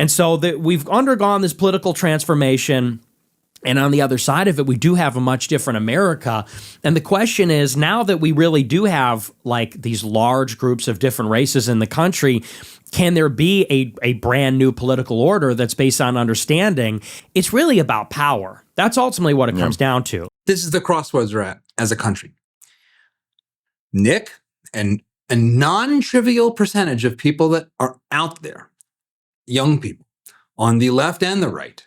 And so we've undergone this political transformation. And on the other side of it, we do have a much different America. And the question is, now that we really do have like these large groups of different races in the country, can there be a brand new political order that's based on understanding? It's really about power. That's ultimately what it comes down to. This is the crossroads we're at as a country. Nick, and a non-trivial percentage of people that are out there, young people on the left and the right,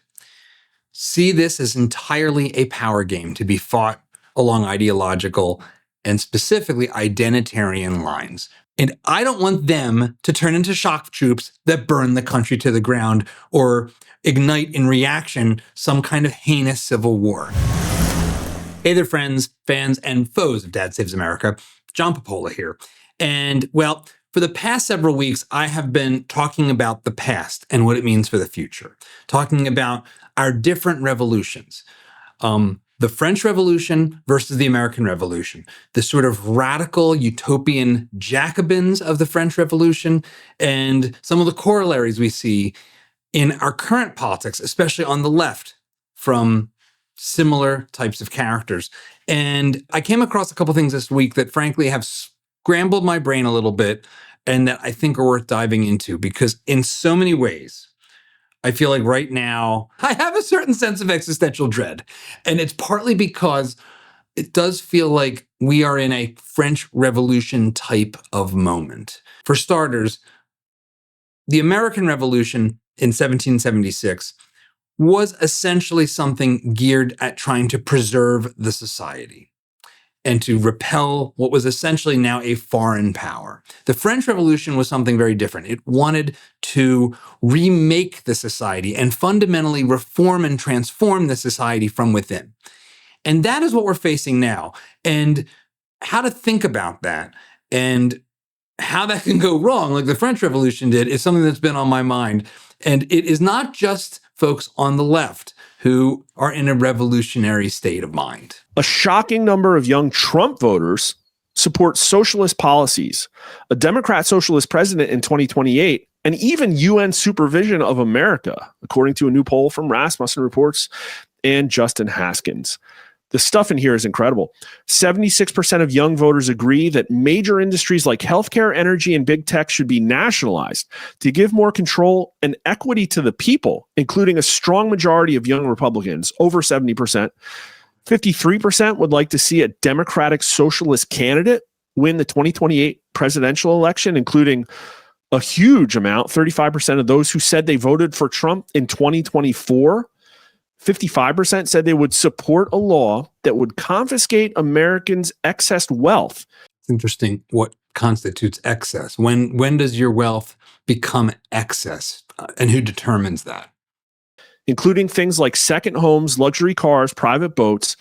see this as entirely a power game to be fought along ideological and specifically identitarian lines. And I don't want them to turn into shock troops that burn the country to the ground or ignite in reaction some kind of heinous civil war. Hey there, friends, fans, and foes of Dad Saves America. John Popola here. And well, for the past several weeks, I have been talking about the past and what it means for the future, talking about our different revolutions. The French Revolution versus the American Revolution, the sort of radical utopian Jacobins of the French Revolution, and some of the corollaries we see in our current politics, especially on the left, from similar types of characters. And I came across a couple things this week that frankly have scrambled my brain a little bit and that I think are worth diving into, because in so many ways, I feel like right now I have a certain sense of existential dread. And it's partly because it does feel like we are in a French Revolution type of moment. For starters, the American Revolution in 1776 was essentially something geared at trying to preserve the society and to repel what was essentially now a foreign power. The French Revolution was something very different. It wanted to remake the society and fundamentally reform and transform the society from within. And that is what we're facing now. And how to think about that and how that can go wrong, like the French Revolution did, is something that's been on my mind. And it is not just folks on the left who are in a revolutionary state of mind. A shocking number of young Trump voters support socialist policies, a Democrat socialist president in 2028, and even UN supervision of America, according to a new poll from Rasmussen Reports and Justin Haskins. The stuff in here is incredible. 76% of young voters agree that major industries like healthcare, energy, and big tech should be nationalized to give more control and equity to the people, including a strong majority of young Republicans, over 70%. 53% would like to see a Democratic socialist candidate win the 2028 presidential election, including a huge amount, 35% of those who said they voted for Trump in 2024. 55% said they would support a law that would confiscate Americans' excess wealth. It's interesting what constitutes excess. When does your wealth become excess? And who determines that? Including things like second homes, luxury cars, private boats,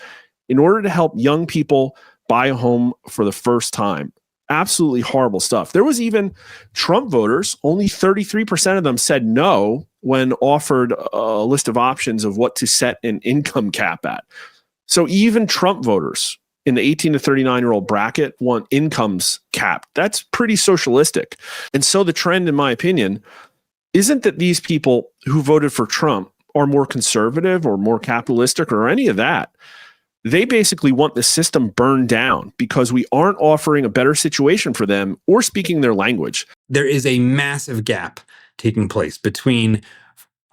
in order to help young people buy a home for the first time. Absolutely horrible stuff. There was even Trump voters, only 33% of them said no when offered a list of options of what to set an income cap at. So even Trump voters in the 18 to 39-year-old bracket want incomes capped. That's pretty socialistic. And so the trend, in my opinion, isn't that these people who voted for Trump are more conservative or more capitalistic or any of that. They basically want the system burned down because we aren't offering a better situation for them or speaking their language. There is a massive gap taking place between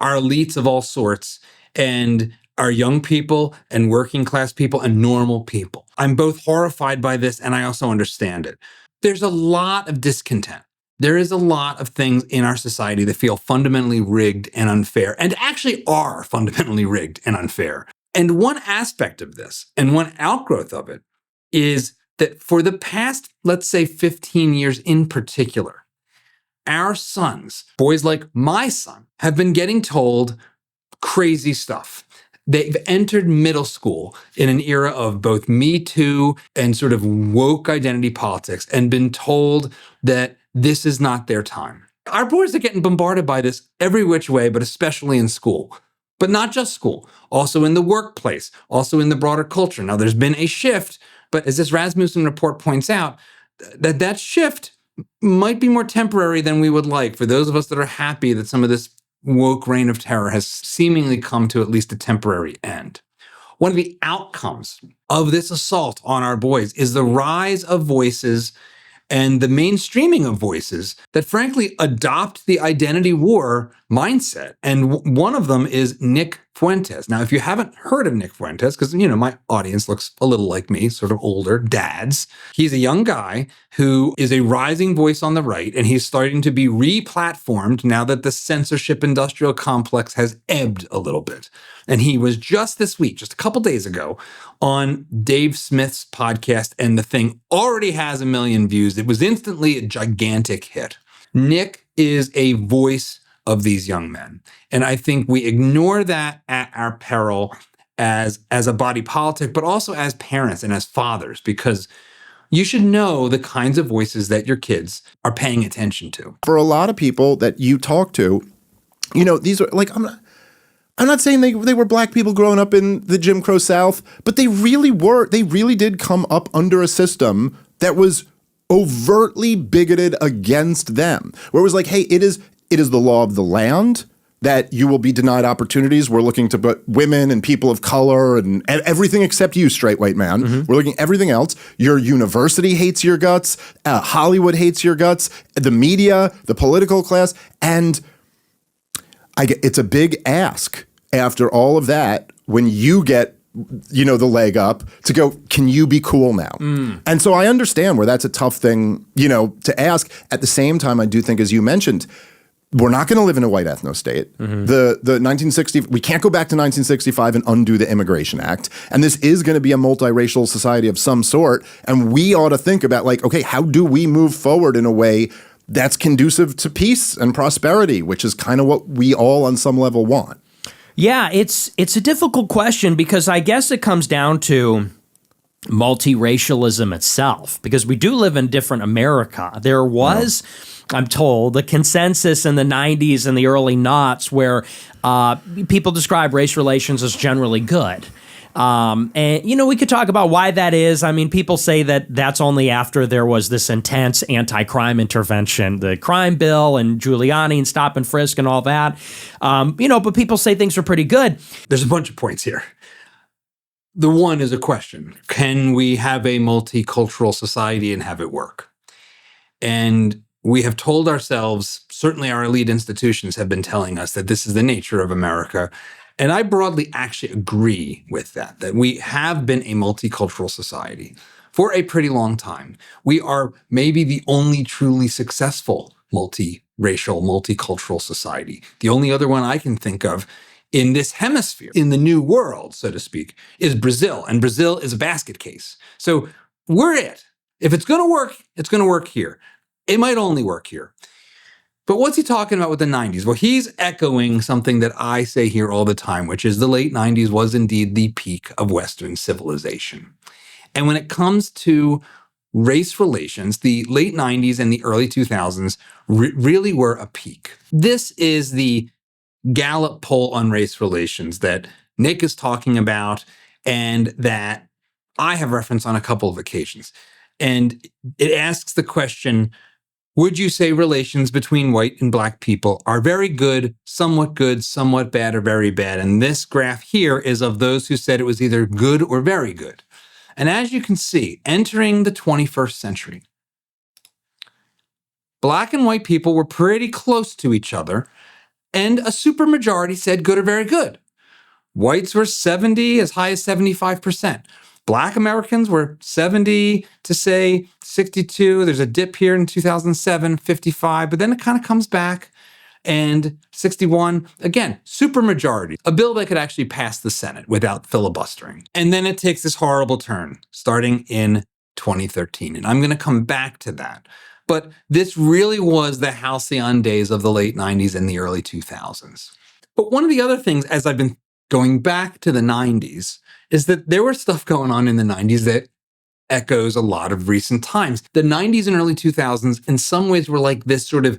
our elites of all sorts and our young people and working class people and normal people. I'm both horrified by this and I also understand it. There's a lot of discontent. There is a lot of things in our society that feel fundamentally rigged and unfair, and actually are fundamentally rigged and unfair. And one aspect of this, and one outgrowth of it, is that for the past, let's say 15 years in particular, our sons, boys like my son, have been getting told crazy stuff. They've entered middle school in an era of both Me Too and sort of woke identity politics and been told that this is not their time. Our boys are getting bombarded by this every which way, but especially in school. But not just school, also in the workplace, also in the broader culture. Now, there's been a shift, but as this Rasmussen report points out, that shift might be more temporary than we would like for those of us that are happy that some of this woke reign of terror has seemingly come to at least a temporary end. One of the outcomes of this assault on our boys is the rise of voices and the mainstreaming of voices that frankly adopt the identity war mindset. And one of them is Nick Fuentes. Now, if you haven't heard of Nick Fuentes, because, my audience looks a little like me, sort of older dads, he's a young guy who is a rising voice on the right, and he's starting to be re-platformed now that the censorship industrial complex has ebbed a little bit. And he was just this week, just a couple days ago, on Dave Smith's podcast, and the thing already has 1 million views. It was instantly a gigantic hit. Nick is a voice of these young men. And I think we ignore that at our peril as a body politic, but also as parents and as fathers, because you should know the kinds of voices that your kids are paying attention to. For a lot of people that you talk to, these are like, I'm not saying they were black people growing up in the Jim Crow South, but they really did come up under a system that was overtly bigoted against them, where it was like, hey, it is the law of the land that you will be denied opportunities. We're looking to put women and people of color and everything except you, straight white man. Mm-hmm. We're looking at everything else. Your university hates your guts. Hollywood hates your guts. The media, the political class. And it's a big ask after all of that when you get the leg up to go, can you be cool now? And so I understand where that's a tough thing, to ask. At the same time, I do think, as you mentioned, we're not going to live in a white ethno state. Mm-hmm. The 1960, we can't go back to 1965 and undo the Immigration Act. And this is going to be a multiracial society of some sort. And we ought to think about okay, how do we move forward in a way that's conducive to peace and prosperity, which is kind of what we all on some level want. Yeah, it's a difficult question because I guess it comes down to multiracialism itself, because we do live in different America. There was, I'm told, the consensus in the 90s and the early noughts where people describe race relations as generally good. And, we could talk about why that is. I mean, people say that that's only after there was this intense anti-crime intervention, the crime bill and Giuliani and stop and frisk and all that. But people say things are pretty good. There's a bunch of points here. The one is a question. Can we have a multicultural society and have it work? And we have told ourselves, certainly our elite institutions have been telling us that this is the nature of America. And I broadly actually agree with that we have been a multicultural society for a pretty long time. We are maybe the only truly successful multiracial, multicultural society. The only other one I can think of in this hemisphere, in the new world, so to speak, is Brazil. And Brazil is a basket case. So we're it. If it's going to work, it's going to work here. It might only work here. But what's he talking about with the 90s? Well, he's echoing something that I say here all the time, which is the late 90s was indeed the peak of Western civilization. And when it comes to race relations, the late 90s and the early 2000s really were a peak. This is the Gallup poll on race relations that Nick is talking about and that I have referenced on a couple of occasions. And it asks the question, would you say relations between white and black people are very good, somewhat bad, or very bad? And this graph here is of those who said it was either good or very good. And as you can see, entering the 21st century, black and white people were pretty close to each other, and a supermajority said good or very good. Whites were 70, as high as 75%. Black Americans were 70 to say 62. There's a dip here in 2007, 55, but then it kind of comes back. And 61, again, supermajority, a bill that could actually pass the Senate without filibustering. And then it takes this horrible turn starting in 2013. And I'm going to come back to that. But this really was the halcyon days of the late 90s and the early 2000s. But one of the other things, as I've been going back to the 90s, is that there was stuff going on in the 90s that echoes a lot of recent times. The 90s and early 2000s in some ways were like this sort of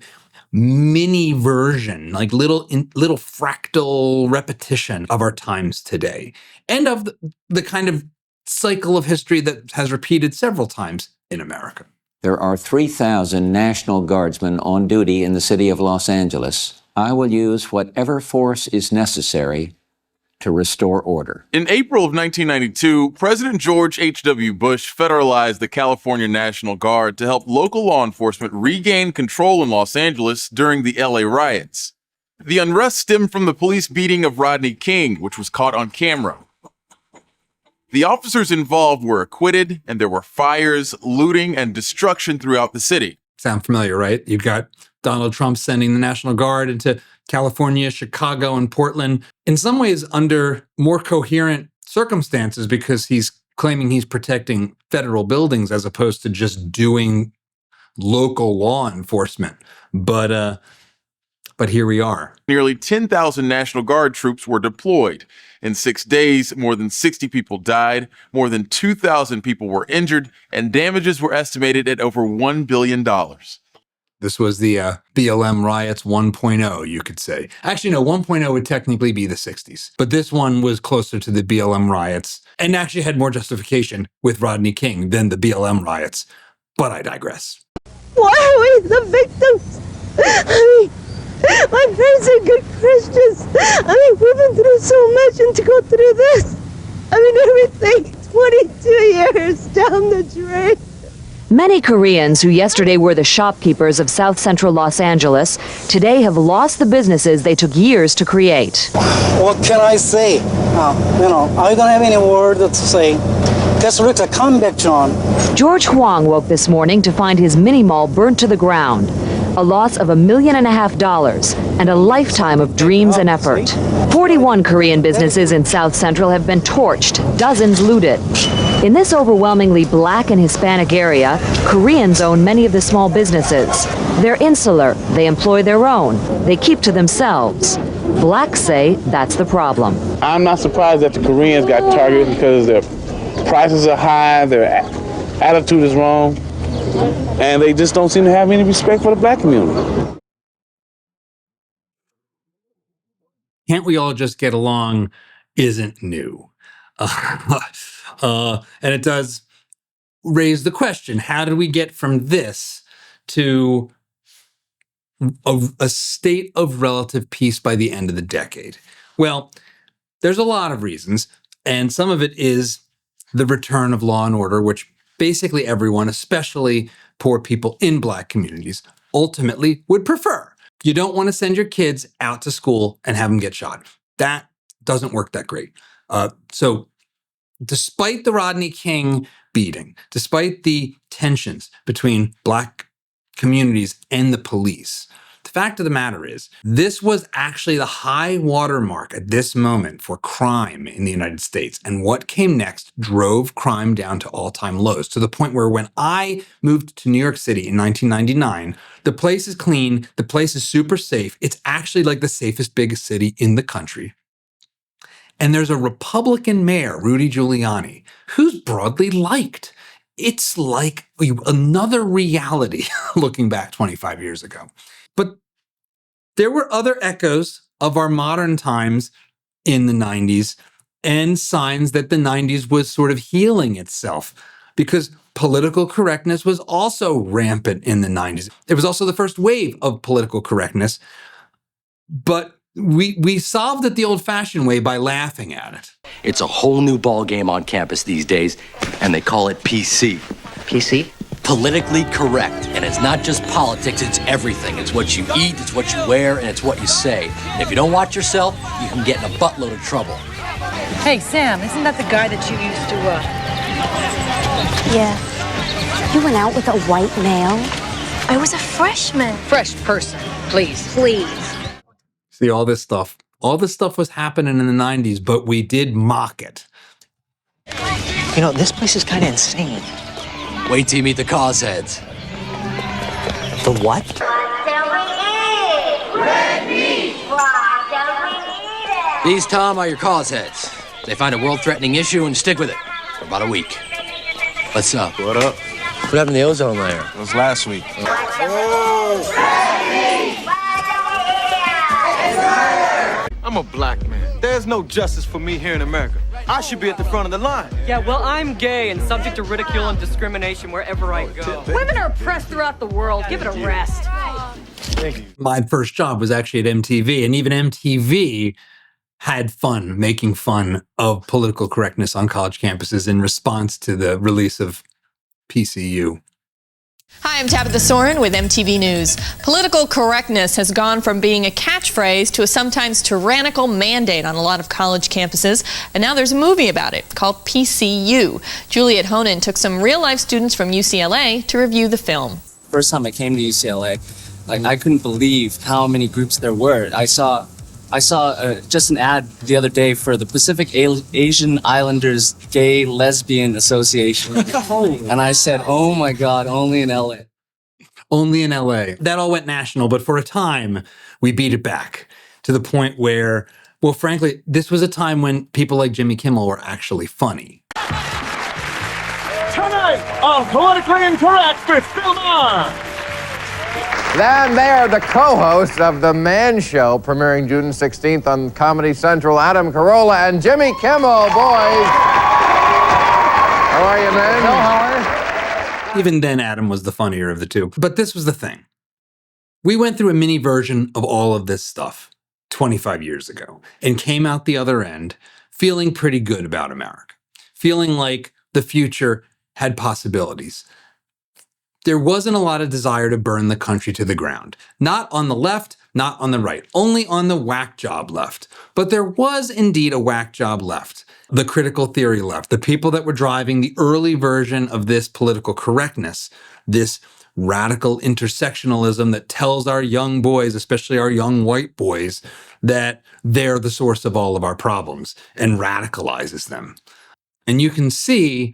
mini version, like little fractal repetition of our times today, and of the kind of cycle of history that has repeated several times in America. There are 3,000 National Guardsmen on duty in the city of Los Angeles. I will use whatever force is necessary to restore order. In April of 1992, President George H.W. Bush federalized the California National Guard to help local law enforcement regain control in Los Angeles during the LA riots. The unrest stemmed from the police beating of Rodney King, which was caught on camera. The officers involved were acquitted, and there were fires, looting, and destruction throughout the city. Sound familiar, right? You've got Donald Trump sending the National Guard into California, Chicago, and Portland, in some ways under more coherent circumstances because he's claiming he's protecting federal buildings as opposed to just doing local law enforcement. But here we are. Nearly 10,000 National Guard troops were deployed. In 6 days, more than 60 people died, more than 2,000 people were injured, and damages were estimated at over $1 billion. This was the BLM riots 1.0, you could say. Actually, no, 1.0 would technically be the 60s. But this one was closer to the BLM riots and actually had more justification with Rodney King than the BLM riots. But I digress. Why are we the victims? I mean, my parents are good Christians. I mean, we've been through so much, and to go through this, I mean, everything, 22 years down the drain. Many Koreans who yesterday were the shopkeepers of South Central Los Angeles today have lost the businesses they took years to create. What can I say? I don't have any word to say. This looks a comeback, John. George Huang woke this morning to find his mini mall burnt to the ground. A loss of $1.5 million and a lifetime of dreams and effort. 41 Korean businesses in South Central have been torched, dozens looted. In this overwhelmingly black and Hispanic area, Koreans own many of the small businesses. They're insular, they employ their own, they keep to themselves. Blacks say that's the problem. I'm not surprised that the Koreans got targeted because their prices are high, their attitude is wrong, and they just don't seem to have any respect for the black community. Can't we all just get along isn't new. And it does raise the question, how did we get from this to a state of relative peace by the end of the decade? Well, there's a lot of reasons, and some of it is the return of law and order, which basically everyone, especially poor people in black communities, ultimately would prefer. You don't want to send your kids out to school and have them get shot. That doesn't work that great. So despite the Rodney King beating, despite the tensions between black communities and the police, the fact of the matter is, this was actually the high watermark at this moment for crime in the United States. And what came next drove crime down to all-time lows, to the point where when I moved to New York City in 1999, the place is clean, the place is super safe. It's actually like the safest, biggest city in the country. And there's a Republican mayor, Rudy Giuliani, who's broadly liked. It's like another reality looking back 25 years ago. But there were other echoes of our modern times in the 90s and signs that the 90s was sort of healing itself, because political correctness was also rampant in the 90s. It was also the first wave of political correctness, but we solved it the old-fashioned way by laughing at it. It's a whole new ball game on campus these days, and they call it PC. PC? Politically correct. And it's not just politics, it's everything. It's what you eat, it's what you wear, and it's what you say. And if you don't watch yourself, you can get in a buttload of trouble. Hey, Sam, isn't that the guy that you used to, Yeah. You went out with a white male? I was a freshman. Fresh person, please. Please. See, all this stuff was happening in the 90s, but we did mock it. You know, this place is kind of insane. Wait till you meet the cause heads. The what? These, Tom, are your cause heads. They find a world-threatening issue and stick with it for about a week. What's up? What up? What happened to the ozone layer? It was last week. I'm a black man. There's no justice for me here in America. I should be at the front of the line. Yeah, well, I'm gay and subject to ridicule and discrimination wherever I go. Women are oppressed throughout the world. Give it a rest. Thank you. My first job was actually at MTV, and even MTV had fun making fun of political correctness on college campuses in response to the release of PCU. Hi, I'm Tabitha Soren with MTV News. Political correctness has gone from being a catchphrase to a sometimes tyrannical mandate on a lot of college campuses, and now there's a movie about it called PCU. Juliet Honan took some real-life students from UCLA to review the film. First time I came to UCLA, I couldn't believe how many groups there were. I saw just an ad the other day for the Pacific Asian Islanders Gay Lesbian Association. And I said, oh my God, only in LA. Only in LA. That all went national, but for a time, we beat it back to the point where, well, frankly, this was a time when people like Jimmy Kimmel were actually funny. Tonight on Politically Incorrect with Phil Maher. Then they are the co-hosts of The Man Show, premiering June 16th on Comedy Central. Adam Carolla and Jimmy Kimmel, boys. How are you, man? No, how are you? Even then, Adam was the funnier of the two. But this was the thing. We went through a mini version of all of this stuff 25 years ago and came out the other end feeling pretty good about America, feeling like the future had possibilities. There wasn't a lot of desire to burn the country to the ground. Not on the left, not on the right, only on the whack job left. But there was indeed a whack job left, the critical theory left, the people that were driving the early version of this political correctness, this radical intersectionalism that tells our young boys, especially our young white boys, that they're the source of all of our problems and radicalizes them. And you can see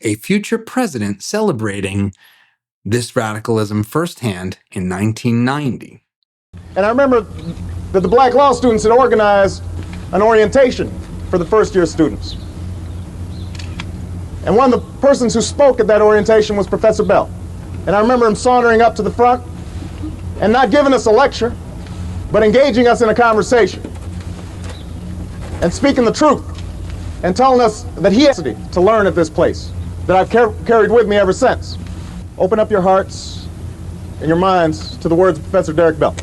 a future president celebrating this radicalism firsthand in 1990. And I remember that the black law students had organized an orientation for the first year students. And one of the persons who spoke at that orientation was Professor Bell. And I remember him sauntering up to the front and not giving us a lecture, but engaging us in a conversation and speaking the truth and telling us that he has to learn at this place that I've carried with me ever since. Open up your hearts and your minds to the words of Professor Derek Bell.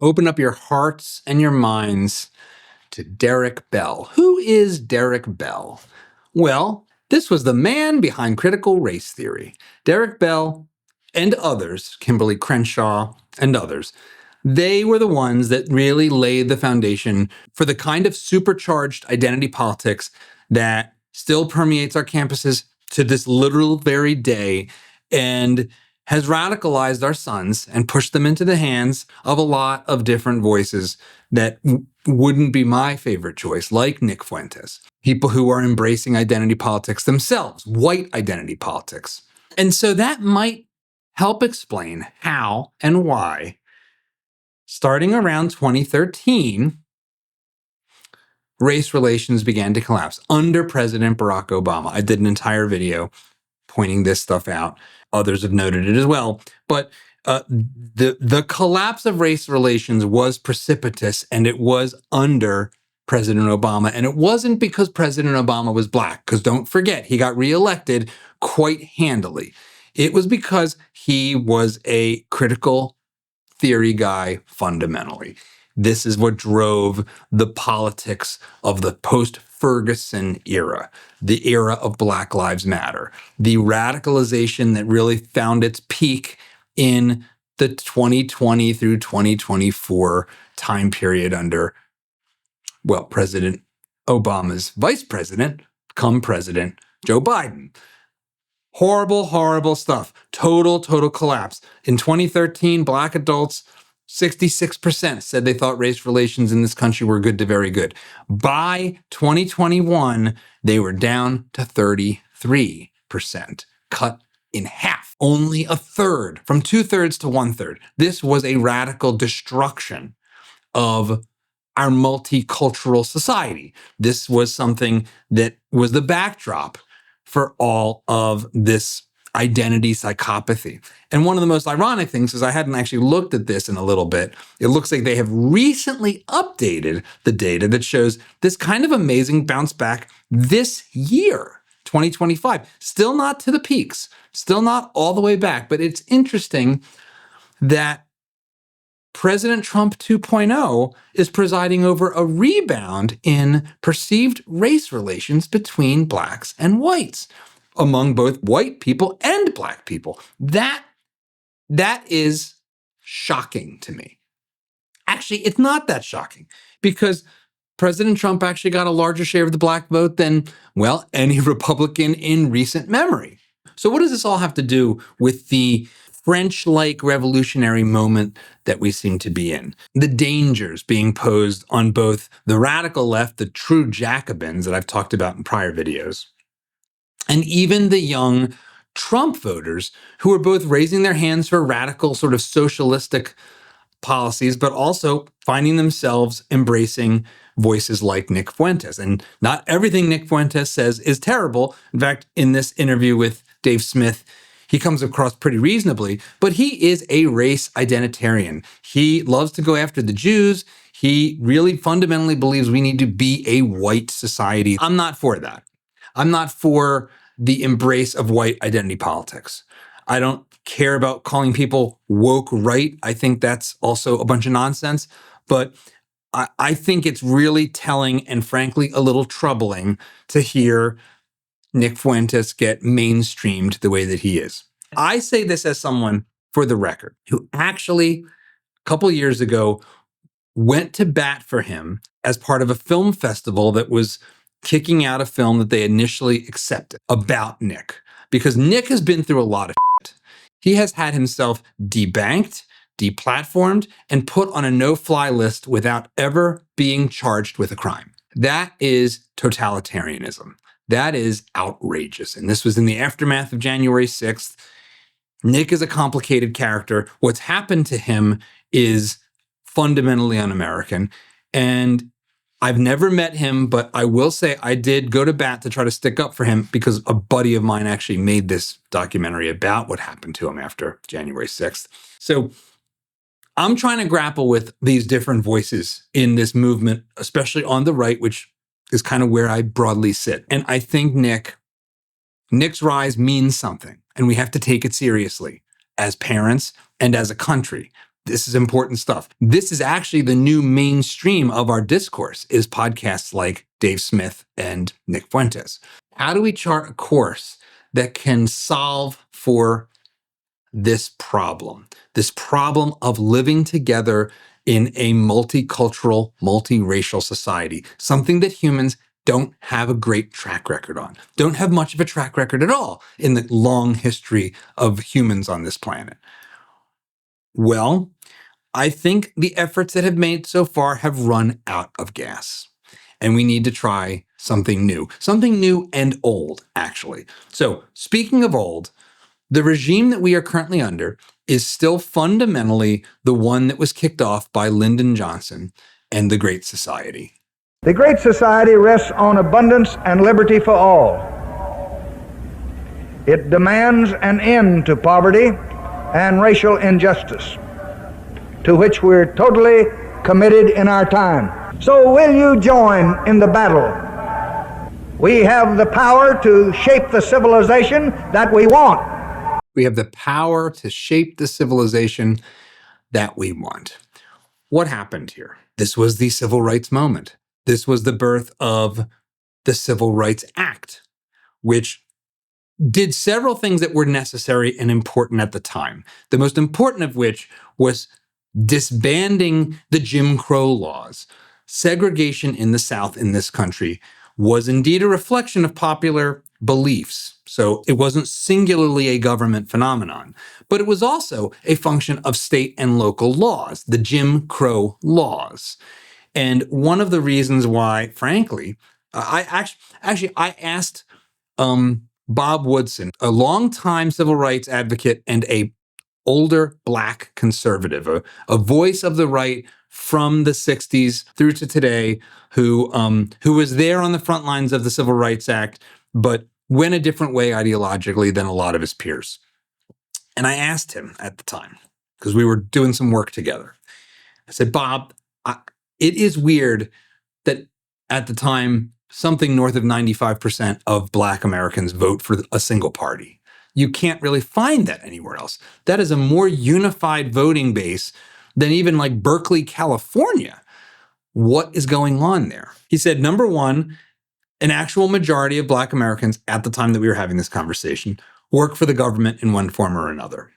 Open up your hearts and your minds to Derek Bell. Who is Derek Bell? Well, this was the man behind critical race theory. Derek Bell and others, Kimberly Crenshaw and others, they were the ones that really laid the foundation for the kind of supercharged identity politics that still permeates our campuses to this literal very day and has radicalized our sons and pushed them into the hands of a lot of different voices that wouldn't be my favorite choice, like Nick Fuentes. People who are embracing identity politics themselves, white identity politics. And so that might help explain how and why, starting around 2013, race relations began to collapse under President Barack Obama. I did an entire video pointing this stuff out. Others have noted it as well. But the collapse of race relations was precipitous, and it was under President Obama. And it wasn't because President Obama was black, because don't forget, he got reelected quite handily. It was because he was a critical theory guy fundamentally. This is what drove the politics of the post-Ferguson era, the era of Black Lives Matter, the radicalization that really found its peak in the 2020 through 2024 time period under, well, President Obama's vice president, come President Joe Biden. Horrible, horrible stuff. Total collapse. In 2013, black adults, 66% said they thought race relations in this country were good to very good. By 2021, they were down to 33%, cut in half. Only a third, from 2/3 to 1/3. This was a radical destruction of our multicultural society. This was something that was the backdrop for all of this identity psychopathy. And one of the most ironic things is I hadn't actually looked at this in a little bit. It looks like they have recently updated the data that shows this kind of amazing bounce back this year, 2025. Still not to the peaks, still not all the way back, but it's interesting that President Trump 2.0 is presiding over a rebound in perceived race relations between blacks and whites, among both white people and black people. That is shocking to me. Actually, it's not that shocking because President Trump actually got a larger share of the black vote than, well, any Republican in recent memory. So what does this all have to do with the French-like revolutionary moment that we seem to be in? The dangers being posed on both the radical left, the true Jacobins that I've talked about in prior videos, and even the young Trump voters who are both raising their hands for radical sort of socialistic policies, but also finding themselves embracing voices like Nick Fuentes. And not everything Nick Fuentes says is terrible. In fact, in this interview with Dave Smith, he comes across pretty reasonably, but he is a race identitarian. He loves to go after the Jews. He really fundamentally believes we need to be a white society. I'm not for that. I'm not for the embrace of white identity politics. I don't care about calling people woke right. I think that's also a bunch of nonsense. But I think it's really telling and frankly a little troubling to hear Nick Fuentes get mainstreamed the way that he is. I say this as someone, for the record, who actually a couple years ago went to bat for him as part of a film festival that was kicking out a film that they initially accepted about Nick. Because Nick has been through a lot of shit. He has had himself debanked, deplatformed, and put on a no-fly list without ever being charged with a crime. That is totalitarianism. That is outrageous. And this was in the aftermath of January 6th. Nick is a complicated character. What's happened to him is fundamentally un-American. And I've never met him, but I will say I did go to bat to try to stick up for him because a buddy of mine actually made this documentary about what happened to him after January 6th. So I'm trying to grapple with these different voices in this movement, especially on the right, which is kind of where I broadly sit. And I think Nick's rise means something, and we have to take it seriously as parents and as a country. This is important stuff. This is actually the new mainstream of our discourse, is podcasts like Dave Smith and Nick Fuentes. How do we chart a course that can solve for this problem of living together in a multicultural, multiracial society, something that humans don't have a great track record on, don't have much of a track record at all in the long history of humans on this planet? Well, I think the efforts that have made so far have run out of gas, and we need to try something new and old, actually. So speaking of old, the regime that we are currently under is still fundamentally the one that was kicked off by Lyndon Johnson and the Great Society. The Great Society rests on abundance and liberty for all. It demands an end to poverty and racial injustice, to which we're totally committed in our time. So will you join in the battle? We have the power to shape the civilization that we want. We have the power to shape the civilization that we want. What happened here? This was the civil rights moment. This was the birth of the Civil Rights Act, which did several things that were necessary and important at the time. The most important of which was disbanding the Jim Crow laws. Segregation in the South in this country was indeed a reflection of popular beliefs. So it wasn't singularly a government phenomenon, but it was also a function of state and local laws, the Jim Crow laws. And one of the reasons why, frankly, I asked Bob Woodson, a longtime civil rights advocate and a older black conservative, a voice of the right from the 60s through to today, who was there on the front lines of the Civil Rights Act, but went a different way ideologically than a lot of his peers. And I asked him at the time, because we were doing some work together. I said, Bob, it is weird that at the time, something north of 95% of Black Americans vote for a single party. You can't really find that anywhere else. That is a more unified voting base than even like Berkeley, California. What is going on there? He said, number one, an actual majority of Black Americans at the time that we were having this conversation work for the government in one form or another.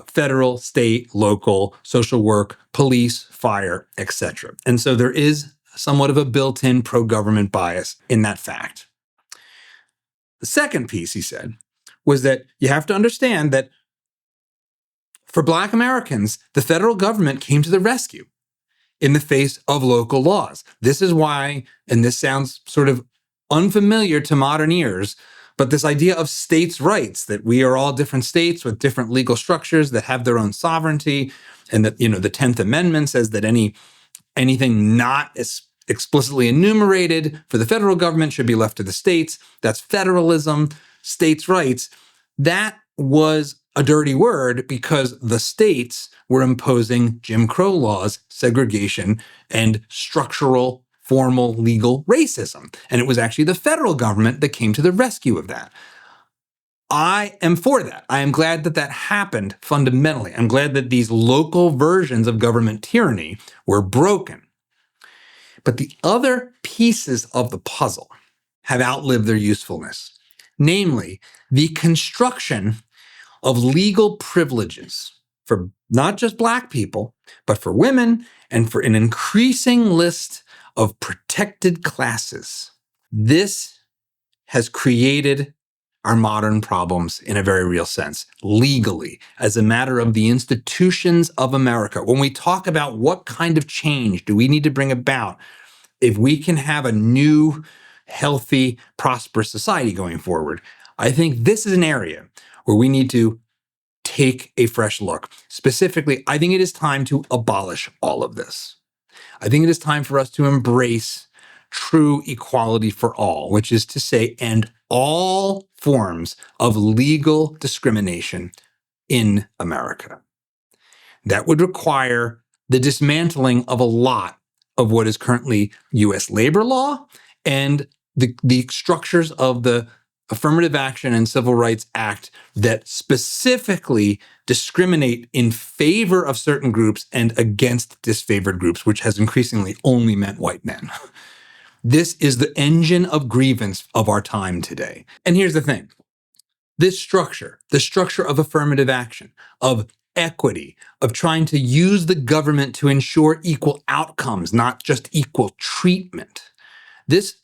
Federal, state, local, social work, police, fire, etc. And so there is somewhat of a built-in pro-government bias in that fact. The second piece, he said, was that you have to understand that for Black Americans, the federal government came to the rescue in the face of local laws. This is why, and this sounds sort of unfamiliar to modern ears, but this idea of states' rights, that we are all different states with different legal structures that have their own sovereignty, and that, the 10th Amendment says that anything not explicitly enumerated for the federal government should be left to the states. That's federalism, states' rights. That was a dirty word because the states were imposing Jim Crow laws, segregation, and structural, formal, legal racism. And it was actually the federal government that came to the rescue of that. I am for that. I am glad that that happened fundamentally. I'm glad that these local versions of government tyranny were broken. But the other pieces of the puzzle have outlived their usefulness, namely the construction of legal privileges for not just Black people, but for women and for an increasing list of protected classes. This has created our modern problems in a very real sense, legally, as a matter of the institutions of America. When we talk about what kind of change do we need to bring about, if we can have a new, healthy, prosperous society going forward, I think this is an area where we need to take a fresh look. Specifically, I think it is time to abolish all of this. I think it is time for us to embrace true equality for all, which is to say, end all forms of legal discrimination in America. That would require the dismantling of a lot of what is currently U.S. labor law and the structures of the Affirmative Action and Civil Rights Act that specifically discriminate in favor of certain groups and against disfavored groups, which has increasingly only meant white men. This is the engine of grievance of our time today. And here's the thing. This structure, the structure of affirmative action, of equity, of trying to use the government to ensure equal outcomes, not just equal treatment. This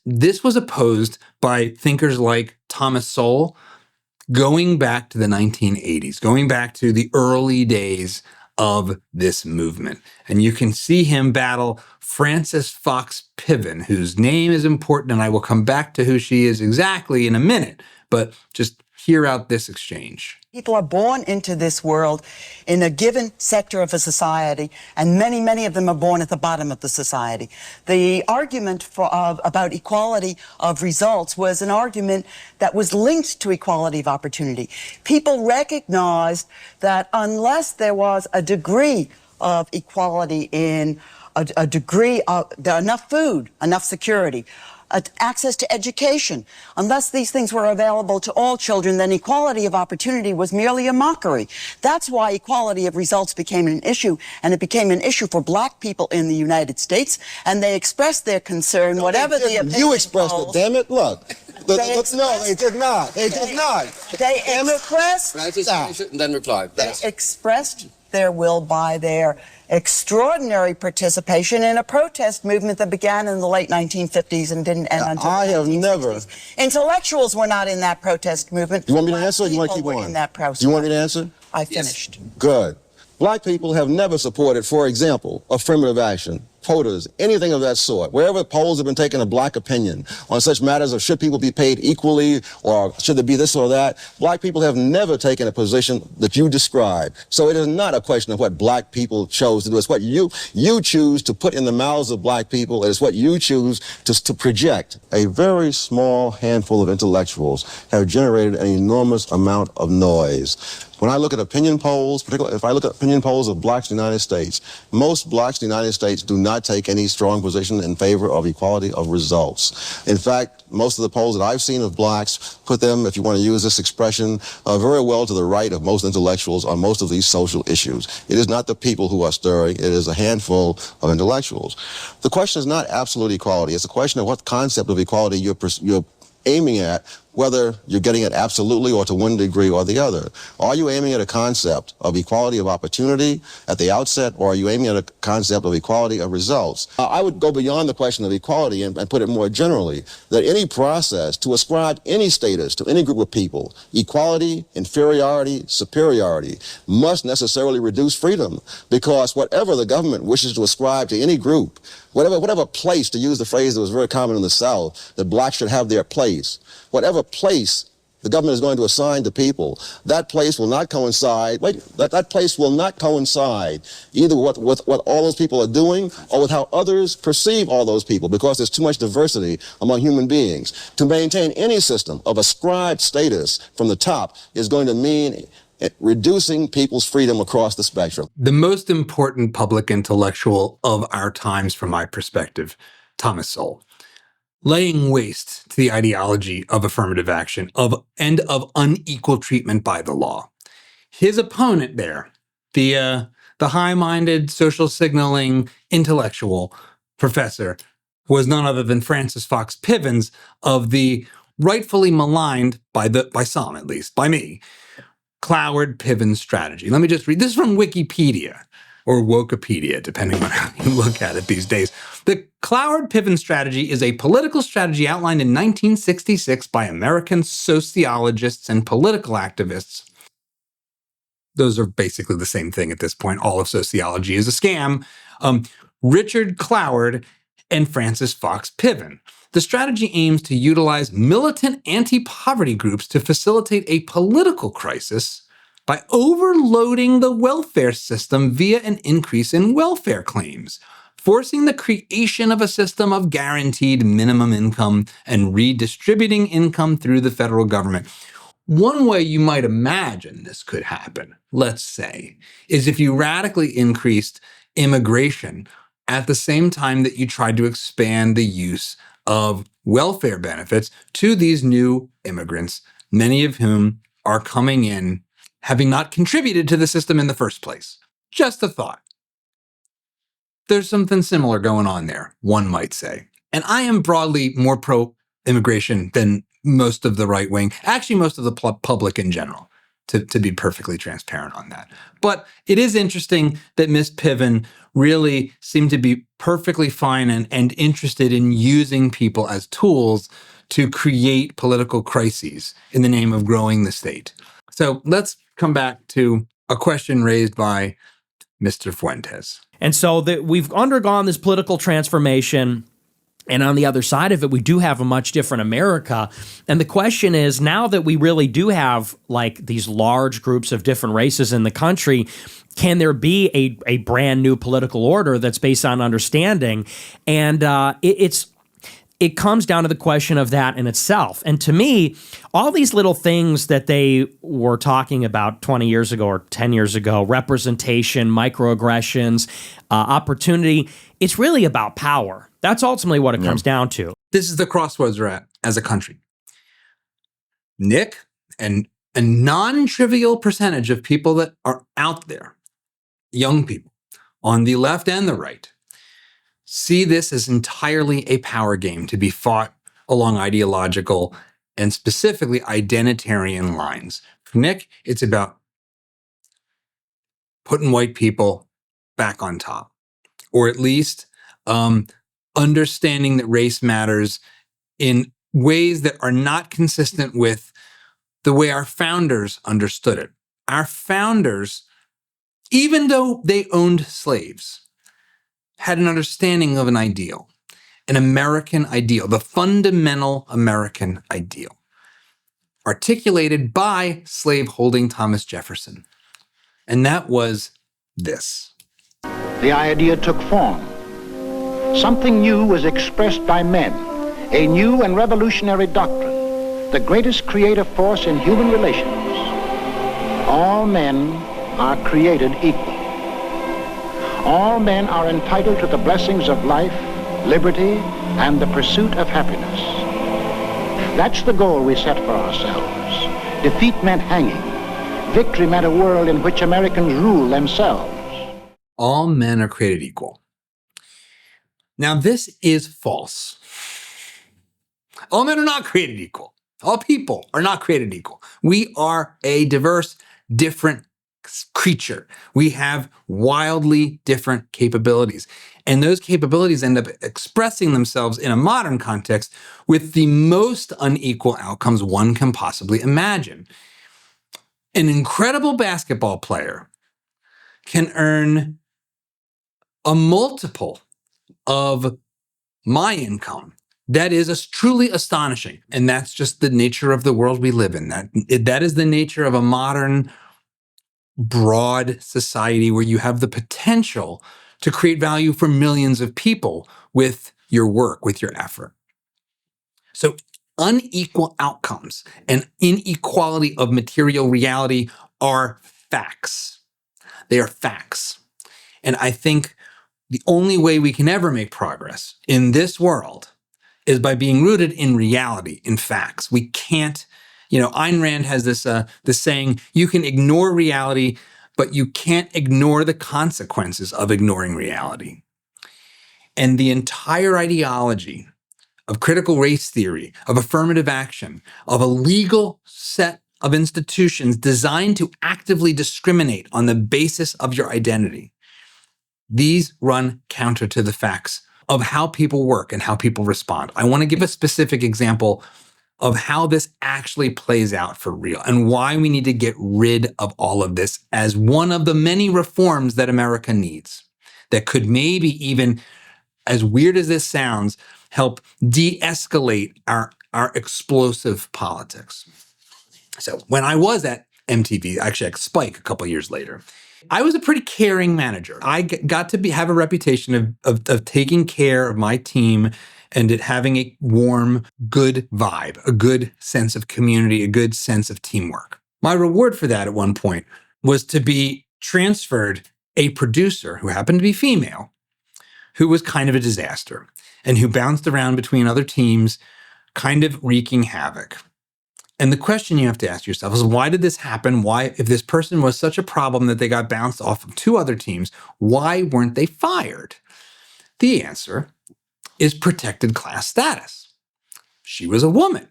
was opposed by thinkers like Thomas Sowell going back to the 1980s, going back to the early days of this movement. And you can see him battle Frances Fox Piven, whose name is important, and I will come back to who she is exactly in a minute, but just hear out this exchange. People are born into this world in a given sector of a society, and many, many of them are born at the bottom of the society. The argument about equality of results was an argument that was linked to equality of opportunity. People recognized that unless there was a degree of equality in a degree of enough food, enough security, access to education. Unless these things were available to all children, then equality of opportunity was merely a mockery. That's why equality of results became an issue, and it became an issue for Black people in the United States, and they expressed their concern, No, whatever the opinion You expressed polls. it, damn it, look. They No, they did not. They did not. They expressed, And then reply. they expressed their will by their extraordinary participation in a protest movement that began in the late 1950s and didn't end until I have never. Intellectuals were not in that protest movement. You want me to answer or you want to keep People were going? in that process. You want me to answer? I finished. Good. Black people have never supported, for example, affirmative action quotas, anything of that sort. Wherever polls have been taking a black opinion on such matters of should people be paid equally or should there be this or that, black people have never taken a position that you describe. So it is not a question of what black people chose to do. It's what you choose to put in the mouths of black people. It is what you choose to project. A very small handful of intellectuals have generated an enormous amount of noise. When I look at opinion polls, particularly if I look at opinion polls of blacks in the United States, most blacks in the United States do not take any strong position in favor of equality of results. In fact, most of the polls that I've seen of blacks put them, if you want to use this expression, very well to the right of most intellectuals on most of these social issues. It is not the people who are stirring, it is a handful of intellectuals. The question is not absolute equality, it's a question of what concept of equality you're aiming at, whether you're getting it absolutely or to one degree or the other. Are you aiming at a concept of equality of opportunity at the outset, or are you aiming at a concept of equality of results? I would go beyond the question of equality and put it more generally, that any process to ascribe any status to any group of people, equality, inferiority, superiority, must necessarily reduce freedom, because whatever the government wishes to ascribe to any group, whatever place, to use the phrase that was very common in the South, that blacks should have their place, whatever place the government is going to assign to people, that place will not coincide, that place will not coincide either with what all those people are doing or with how others perceive all those people, because there's too much diversity among human beings. To maintain any system of ascribed status from the top is going to mean reducing people's freedom across the spectrum. The most important public intellectual of our times, from my perspective, Thomas Sowell, laying waste to the ideology of affirmative action and of unequal treatment by the law. His opponent there, the high-minded, social signaling intellectual professor, was none other than Francis Fox Pivens of the rightfully maligned, by some at least, by me, Cloward-Pivens strategy. Let me just read. This is from Wikipedia, or Wokepedia, depending on how you look at it these days. The Cloward-Pivens strategy is a political strategy outlined in 1966 by American sociologists and political activists. Those are basically the same thing at this point. All of sociology is a scam. Richard Cloward and Francis Fox Piven. The strategy aims to utilize militant anti-poverty groups to facilitate a political crisis by overloading the welfare system via an increase in welfare claims, forcing the creation of a system of guaranteed minimum income and redistributing income through the federal government. One way you might imagine this could happen, let's say, is if you radically increased immigration at the same time that you tried to expand the use of welfare benefits to these new immigrants, many of whom are coming in having not contributed to the system in the first place. Just a thought. There's something similar going on there, one might say. And I am broadly more pro-immigration than most of the right wing, actually most of the public in general, to be perfectly transparent on that. But it is interesting that Ms. Piven really seemed to be perfectly fine and interested in using people as tools to create political crises in the name of growing the state. So let's come back to a question raised by Mr. Fuentes. And so we've undergone this political transformation, and on the other side of it, we do have a much different America. And the question is, now that we really do have like these large groups of different races in the country, can there be a brand new political order that's based on understanding? And it comes down to the question of that in itself. And to me, all these little things that they were talking about 20 years ago or 10 years ago, representation, microaggressions, opportunity, it's really about power. That's ultimately what it comes down to. This is the crossroads we're at as a country. Nick, and a non-trivial percentage of people that are out there, young people, on the left and the right, see this as entirely a power game to be fought along ideological and specifically identitarian lines. For Nick, it's about putting white people back on top, or at least understanding that race matters in ways that are not consistent with the way our founders understood it. Our founders, even though they owned slaves, had an understanding of an ideal, an American ideal, the fundamental American ideal, articulated by slave-holding Thomas Jefferson. And that was this. The idea took form. Something new was expressed by men, a new and revolutionary doctrine, the greatest creative force in human relations. All men are created equal. All men are entitled to the blessings of life, liberty, and the pursuit of happiness. That's the goal we set for ourselves. Defeat meant hanging. Victory meant a world in which Americans rule themselves. All men are created equal. Now, this is false. All men are not created equal. All people are not created equal. We are a diverse, different creature. We have wildly different capabilities. And those capabilities end up expressing themselves in a modern context with the most unequal outcomes one can possibly imagine. An incredible basketball player can earn a multiple of my income. That is truly astonishing. And that's just the nature of the world we live in. That is the nature of a modern, broad society where you have the potential to create value for millions of people with your work, with your effort. So unequal outcomes and inequality of material reality are facts. They are facts. And I think the only way we can ever make progress in this world is by being rooted in reality, in facts. We can't, Ayn Rand has this saying, you can ignore reality, but you can't ignore the consequences of ignoring reality. And the entire ideology of critical race theory, of affirmative action, of a legal set of institutions designed to actively discriminate on the basis of your identity, these run counter to the facts of how people work and how people respond. I want to give a specific example of how this actually plays out for real and why we need to get rid of all of this as one of the many reforms that America needs that could maybe even, as weird as this sounds, help de-escalate our explosive politics. So when I was at MTV, actually at Spike a couple years later, I was a pretty caring manager. I got to have a reputation of taking care of my team and it having a warm, good vibe, a good sense of community, a good sense of teamwork. My reward for that at one point was to be transferred a producer who happened to be female, who was kind of a disaster and who bounced around between other teams, kind of wreaking havoc. And the question you have to ask yourself is, why did this happen? Why, if this person was such a problem that they got bounced off of two other teams, why weren't they fired? The answer is protected class status. She was a woman.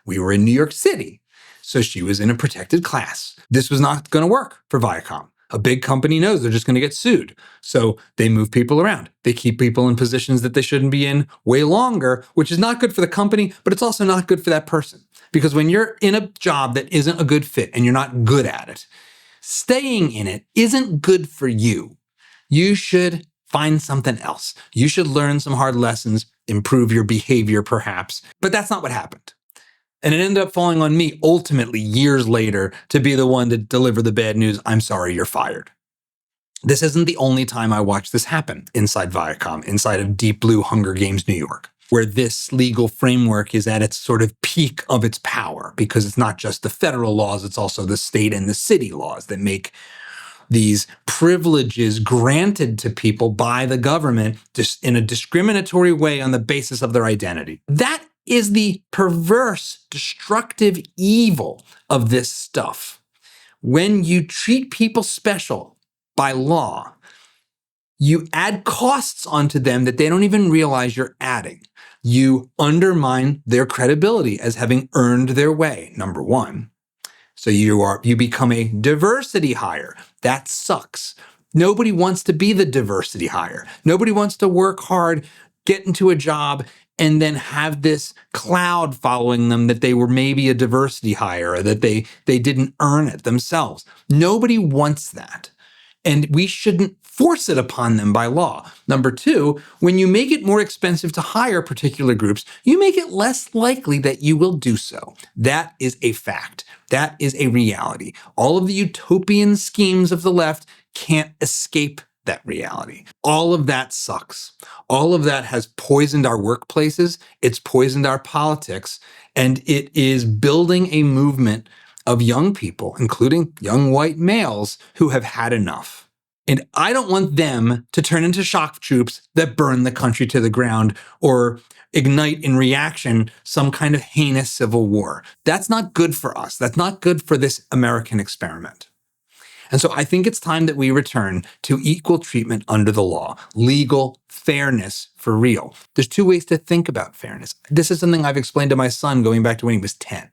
We were in New York City, so she was in a protected class. This was not going to work for Viacom. A big company knows they're just going to get sued. So they move people around. They keep people in positions that they shouldn't be in way longer, which is not good for the company, but it's also not good for that person. Because when you're in a job that isn't a good fit and you're not good at it, staying in it isn't good for you. You should find something else. You should learn some hard lessons, improve your behavior perhaps, but that's not what happened. And it ended up falling on me ultimately years later to be the one to deliver the bad news. I'm sorry, you're fired. This isn't the only time I watched this happen inside Viacom, inside of Deep Blue Hunger Games, New York, where this legal framework is at its sort of peak of its power, because it's not just the federal laws, it's also the state and the city laws that make these privileges granted to people by the government just in a discriminatory way on the basis of their identity. That is the perverse, destructive evil of this stuff. When you treat people special by law, you add costs onto them that they don't even realize you're adding. You undermine their credibility as having earned their way, number one. So you become a diversity hire. That sucks. Nobody wants to be the diversity hire. Nobody wants to work hard, get into a job, and then have this cloud following them that they were maybe a diversity hire or that they didn't earn it themselves. Nobody wants that. And we shouldn't force it upon them by law. Number two, when you make it more expensive to hire particular groups, you make it less likely that you will do so. That is a fact. That is a reality. All of the utopian schemes of the left can't escape that reality. All of that sucks. All of that has poisoned our workplaces. It's poisoned our politics. And it is building a movement of young people, including young white males, who have had enough. And I don't want them to turn into shock troops that burn the country to the ground or ignite in reaction some kind of heinous civil war. That's not good for us. That's not good for this American experiment. And so I think it's time that we return to equal treatment under the law, legal fairness for real. There's two ways to think about fairness. This is something I've explained to my son going back to when he was 10,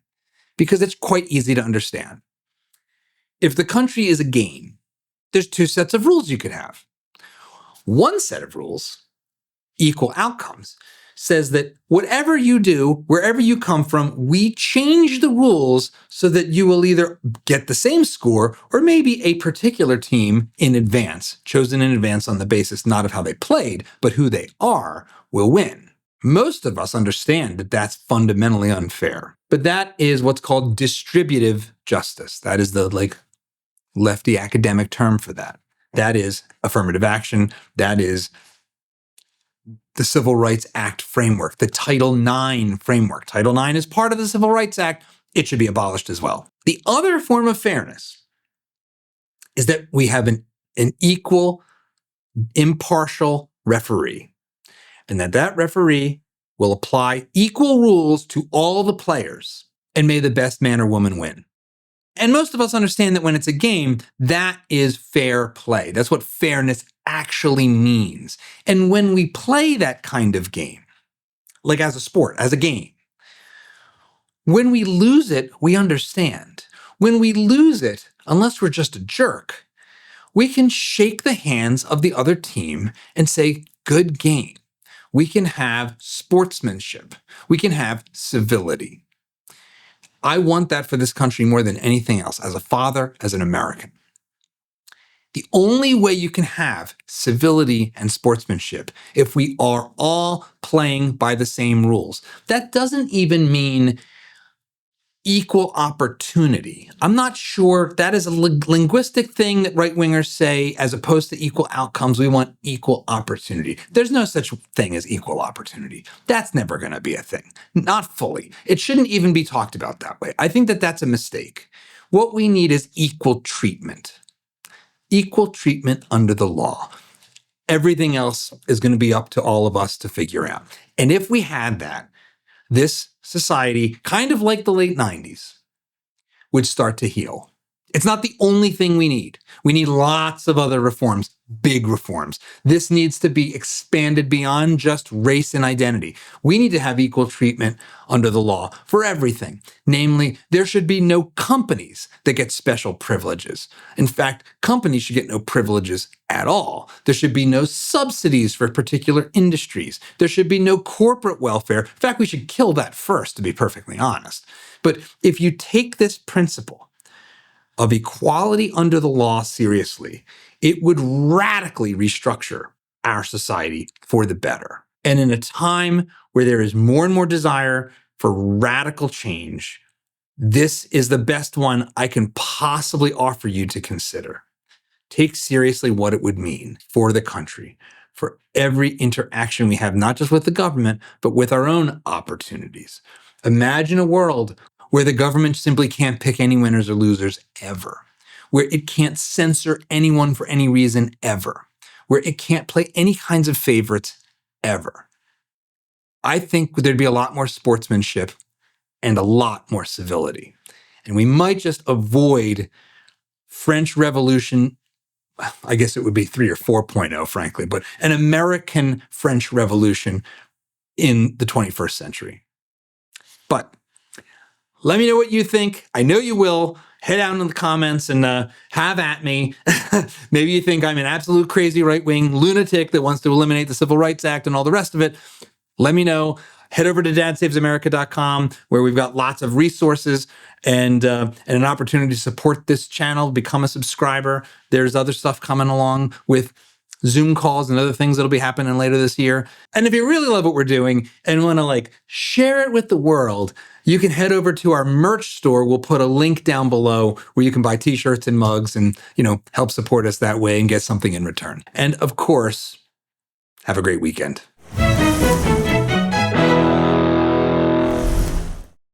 because it's quite easy to understand. If the country is a game, there's two sets of rules you could have. One set of rules, equal outcomes, says that whatever you do, wherever you come from, we change the rules so that you will either get the same score or maybe a particular team in advance, chosen in advance on the basis not of how they played, but who they are, will win. Most of us understand that that's fundamentally unfair, but that is what's called distributive justice. That is the lefty academic term for that. That is affirmative action. That is the Civil Rights Act framework, the Title IX framework. Title IX is part of the Civil Rights Act. It should be abolished as well. The other form of fairness is that we have an equal, impartial referee, and that referee will apply equal rules to all the players, and may the best man or woman win. And most of us understand that when it's a game, that is fair play. That's what fairness actually means. And when we play that kind of game, like as a sport, as a game, when we lose it, we understand. When we lose it, unless we're just a jerk, we can shake the hands of the other team and say, good game. We can have sportsmanship. We can have civility. I want that for this country more than anything else, as a father, as an American. The only way you can have civility and sportsmanship if we are all playing by the same rules. That doesn't even mean equal opportunity. I'm not sure that is a linguistic thing that right-wingers say, as opposed to equal outcomes. We want equal opportunity. There's no such thing as equal opportunity. That's never going to be a thing. Not fully. It shouldn't even be talked about that way. I think that that's a mistake. What we need is equal treatment. Equal treatment under the law. Everything else is going to be up to all of us to figure out. And if we had that, this society, kind of like the late 90s, would start to heal. It's not the only thing we need. We need lots of other reforms, big reforms. This needs to be expanded beyond just race and identity. We need to have equal treatment under the law for everything. Namely, there should be no companies that get special privileges. In fact, companies should get no privileges at all. There should be no subsidies for particular industries. There should be no corporate welfare. In fact, we should kill that first, to be perfectly honest. But if you take this principle of equality under the law seriously, it would radically restructure our society for the better. And in a time where there is more and more desire for radical change, this is the best one I can possibly offer you to consider. Take seriously what it would mean for the country, for every interaction we have, not just with the government, but with our own opportunities. Imagine a world where the government simply can't pick any winners or losers ever, where it can't censor anyone for any reason ever, where it can't play any kinds of favorites ever. I think there'd be a lot more sportsmanship and a lot more civility. And we might just avoid French Revolution. I guess it would be 3 or 4.0, frankly, but an American French Revolution in the 21st century. But let me know what you think. I know you will. Head out in the comments and have at me. Maybe you think I'm an absolute crazy right-wing lunatic that wants to eliminate the Civil Rights Act and all the rest of it. Let me know. Head over to dadsavesamerica.com, where we've got lots of resources and an opportunity to support this channel, become a subscriber. There's other stuff coming along with Zoom calls and other things that'll be happening later this year. And if you really love what we're doing and want to share it with the world, you can head over to our merch store. We'll put a link down below where you can buy t-shirts and mugs and, help support us that way and get something in return. And of course, have a great weekend.